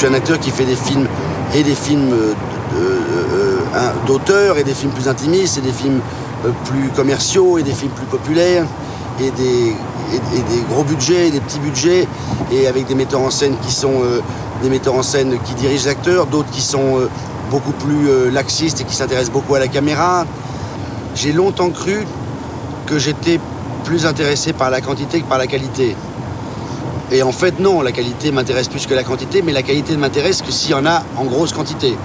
suis un acteur qui fait des films, et des films d'auteur, et des films plus intimistes, et des films plus commerciaux, et des films plus populaires, et des gros budgets, et des petits budgets, et avec des metteurs en scène qui sont des metteurs en scène qui dirigent les acteurs, d'autres qui sont beaucoup plus laxistes et qui s'intéressent beaucoup à la caméra. J'ai longtemps cru que j'étais plus intéressé par la quantité que par la qualité. Et en fait, non, la qualité m'intéresse plus que la quantité, mais la qualité ne m'intéresse que s'il y en a en grosse quantité.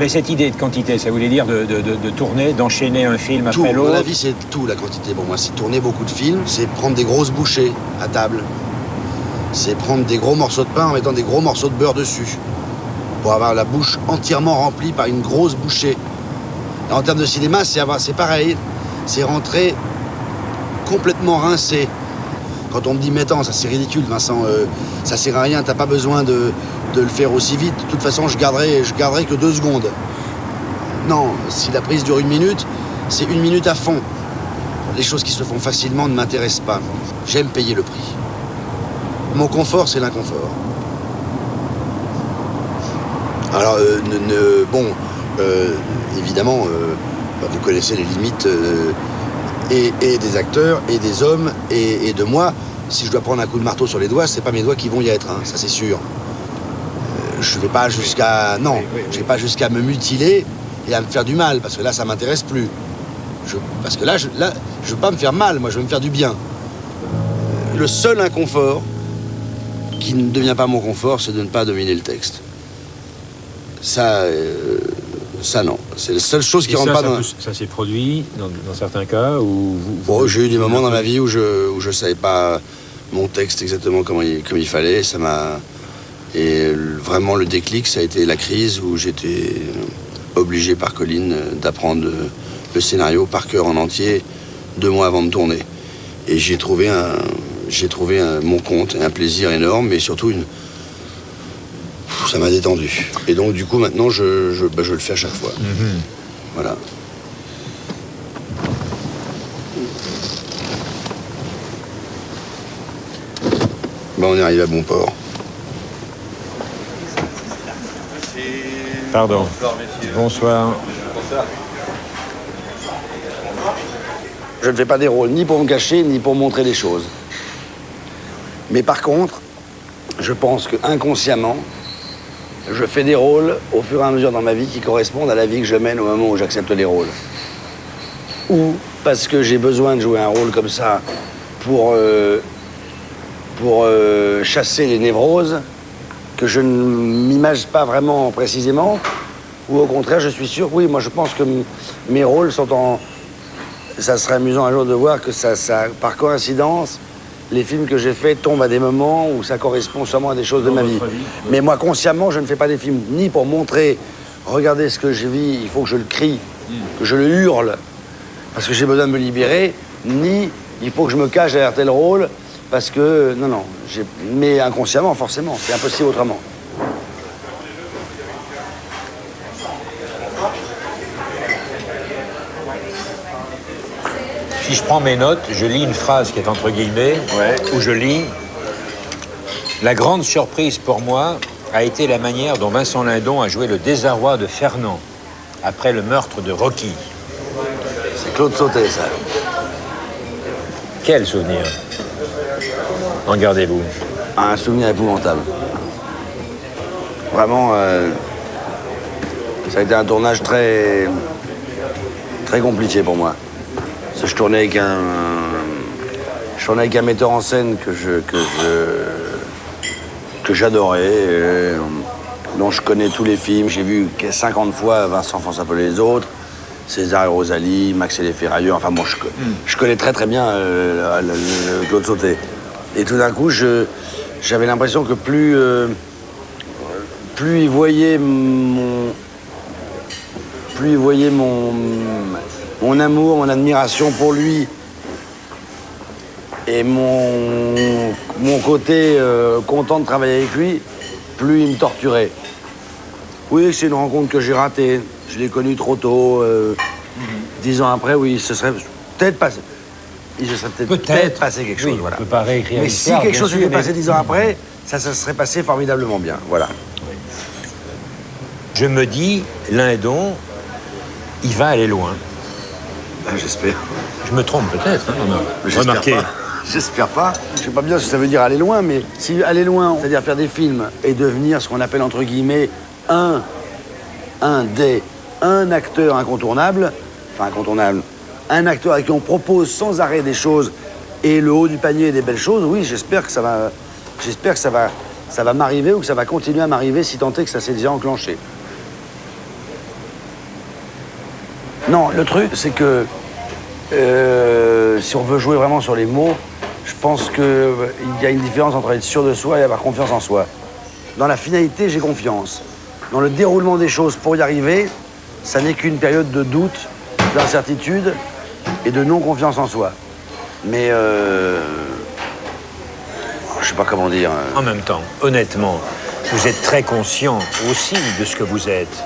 Mais cette idée de quantité, ça voulait dire de tourner, d'enchaîner un film après l'autre? Dans la vie, c'est tout, la quantité. Pour moi, c'est tourner beaucoup de films, c'est prendre des grosses bouchées à table. C'est prendre des gros morceaux de pain en mettant des gros morceaux de beurre dessus. Pour avoir la bouche entièrement remplie par une grosse bouchée. Et en termes de cinéma, c'est pareil. C'est rentrer complètement rincé. Quand on me dit « mais attends, ça c'est ridicule, Vincent, ça sert à rien, t'as pas besoin de le faire aussi vite. De toute façon, je garderai que 2 secondes. » Non, si la prise dure 1 minute, c'est 1 minute à fond. Les choses qui se font facilement ne m'intéressent pas. J'aime payer le prix. Mon confort, c'est l'inconfort. Alors, évidemment, vous connaissez les limites et des acteurs, et des hommes, et de moi. Si je dois prendre un coup de marteau sur les doigts, c'est pas mes doigts qui vont y être, hein, ça c'est sûr. Je vais pas jusqu'à... Non, je vais pas jusqu'à me mutiler et à me faire du mal, parce que là, ça m'intéresse plus. Parce que là, je veux pas me faire mal, moi, je veux me faire du bien. Le seul inconfort, qui ne devient pas mon confort, c'est de ne pas dominer le texte. Ça, non. C'est la seule chose qui rentre pas dans... Ça s'est produit dans certains cas où Bon, j'ai eu des moments dans ma vie où je savais pas mon texte exactement comme il fallait. Ça m'a... Et vraiment, le déclic, ça a été la crise où j'étais obligé par Colline d'apprendre le scénario par cœur en entier 2 mois avant de tourner. Et j'ai trouvé mon compte, un plaisir énorme, mais surtout ça m'a détendu. Et donc, du coup, maintenant, je le fais à chaque fois. Mm-hmm. Voilà. On est arrivé à bon port. Pardon. Bonsoir. Je ne fais pas des rôles ni pour me cacher, ni pour montrer des choses. Mais par contre, je pense que inconsciemment, je fais des rôles au fur et à mesure dans ma vie qui correspondent à la vie que je mène au moment où j'accepte les rôles. Ou parce que j'ai besoin de jouer un rôle comme ça pour chasser les névroses que je ne m'imagine pas vraiment précisément, ou au contraire, je suis sûr, oui, moi je pense que mes rôles sont en... Ça serait amusant un jour de voir que par coïncidence, les films que j'ai faits tombent à des moments où ça correspond sûrement à des choses de ma vie. Mais moi, consciemment, je ne fais pas des films ni pour montrer, regardez ce que je vis, il faut que je le crie, que je le hurle, parce que j'ai besoin de me libérer, ni il faut que je me cache derrière tel rôle, parce que, non, mais inconsciemment, forcément, c'est impossible autrement. Si je prends mes notes, je lis une phrase qui est entre guillemets, où je lis « La grande surprise pour moi a été la manière dont Vincent Lindon a joué le désarroi de Fernand après le meurtre de Rocky. » C'est Claude Sautet, ça. Quel souvenir? En gardez-vous? Un souvenir épouvantable. Vraiment, ça a été un tournage très compliqué pour moi. Parce que je tournais avec un metteur en scène que j'adorais, dont je connais tous les films. J'ai vu 50 fois Vincent Fons appeler les autres, César et Rosalie, Max et les Ferrailleurs. Enfin bon, je connais très très bien Claude Sautet. Et tout d'un coup, j'avais l'impression que plus il voyait mon amour, mon admiration pour lui et mon côté content de travailler avec lui, plus il me torturait. Oui, c'est une rencontre que j'ai ratée. Je l'ai connue trop tôt. 10 ans après, oui, ce serait peut-être passé. Il se serait peut-être passé quelque chose. Oui, voilà. On peut pas réécrire mais si quelque chose s'était passé 10 ans après, ça se serait passé formidablement bien. Voilà. Je me dis, Lindon, il va aller loin. Ben, j'espère. Je me trompe peut-être, hein, Remarquez. J'espère pas. Je sais pas bien ce que ça veut dire aller loin, mais si aller loin, c'est-à-dire faire des films et devenir ce qu'on appelle entre guillemets un acteur incontournable, un acteur à qui on propose sans arrêt des choses et le haut du panier des belles choses, oui, j'espère que ça va m'arriver ou que ça va continuer à m'arriver si tant est que ça s'est déjà enclenché. Non, le truc, c'est que si on veut jouer vraiment sur les mots, je pense qu'il y a une différence entre être sûr de soi et avoir confiance en soi. Dans la finalité, j'ai confiance. Dans le déroulement des choses pour y arriver, ça n'est qu'une période de doute, d'incertitude et de non-confiance en soi. Mais je sais pas comment dire. En même temps, honnêtement, vous êtes très conscient aussi de ce que vous êtes.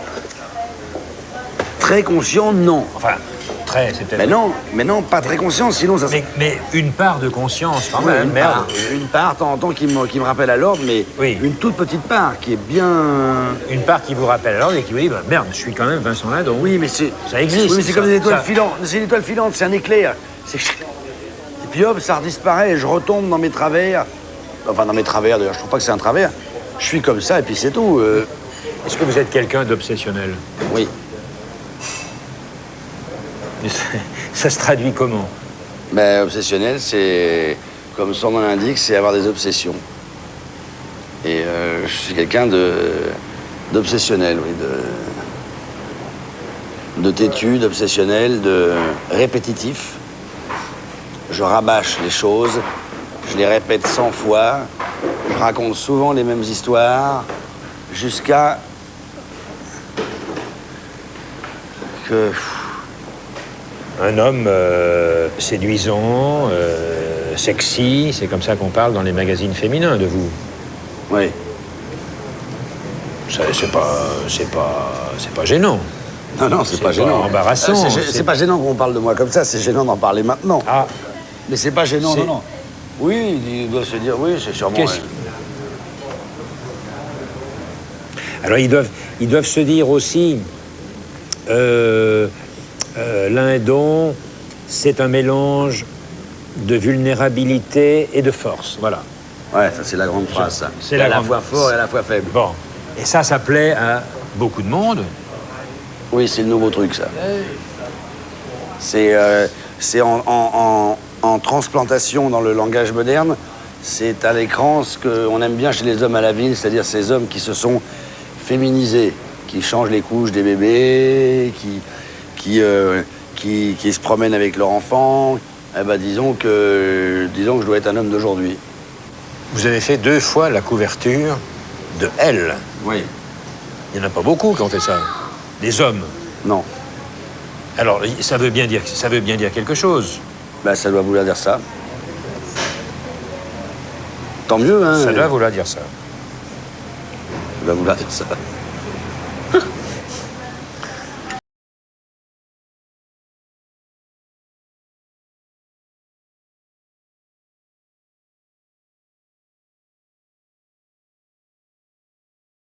Très conscient, non. Enfin, très, c'est peut-être... Mais non, pas très conscient, sinon ça... Mais une part de conscience, quand même, Une part, de temps en temps, qui me rappelle à l'ordre, mais oui. Une toute petite part qui est bien... Une part qui vous rappelle à l'ordre et qui vous dit, bah, merde, je suis quand même Vincent Lindon. Oui, mais c'est... Ça existe. Oui, mais c'est comme des étoiles filantes. C'est une étoile filante, c'est un éclair. Et puis hop, ça redisparaît et je retombe dans mes travers. Enfin, dans mes travers, d'ailleurs, je trouve pas que c'est un travers. Je suis comme ça et puis c'est tout. Est-ce que vous êtes quelqu'un d'obsessionnel? Oui. Ça se traduit comment? Ben, obsessionnel, c'est, comme son nom l'indique, c'est avoir des obsessions. Et je suis quelqu'un d'obsessionnel, oui, de têtu, d'obsessionnel, de répétitif. Je rabâche les choses, je les répète 100 fois, je raconte souvent les mêmes histoires, jusqu'à que... Un homme séduisant, sexy, c'est comme ça qu'on parle dans les magazines féminins de vous. Oui. C'est pas gênant. Non, c'est pas gênant. C'est embarrassant. C'est pas gênant qu'on parle de moi comme ça, c'est gênant d'en parler maintenant. Ah. Mais c'est pas gênant, non. Oui, il doit se dire, oui, c'est sûrement... Alors, ils doivent se dire aussi... Lindon, c'est un mélange de vulnérabilité et de force, voilà. Ouais, ça c'est la grande phrase, ça. C'est à la fois fort et à la fois faible. Bon, et ça plaît à beaucoup de monde. Oui, c'est le nouveau truc, ça. C'est en transplantation dans le langage moderne, c'est à l'écran ce qu'on aime bien chez les hommes à la ville, c'est-à-dire ces hommes qui se sont féminisés, qui changent les couches des bébés, qui se promènent avec leur enfant. Eh ben, disons que je dois être un homme d'aujourd'hui. Vous avez fait 2 fois la couverture de Elle. Oui. Il n'y en a pas beaucoup qui ont fait ça. Des hommes. Non. Alors, ça veut bien dire quelque chose. Ben, ça doit vouloir dire ça. Tant mieux, hein. Ça doit vouloir dire ça. Ça doit vouloir dire ça.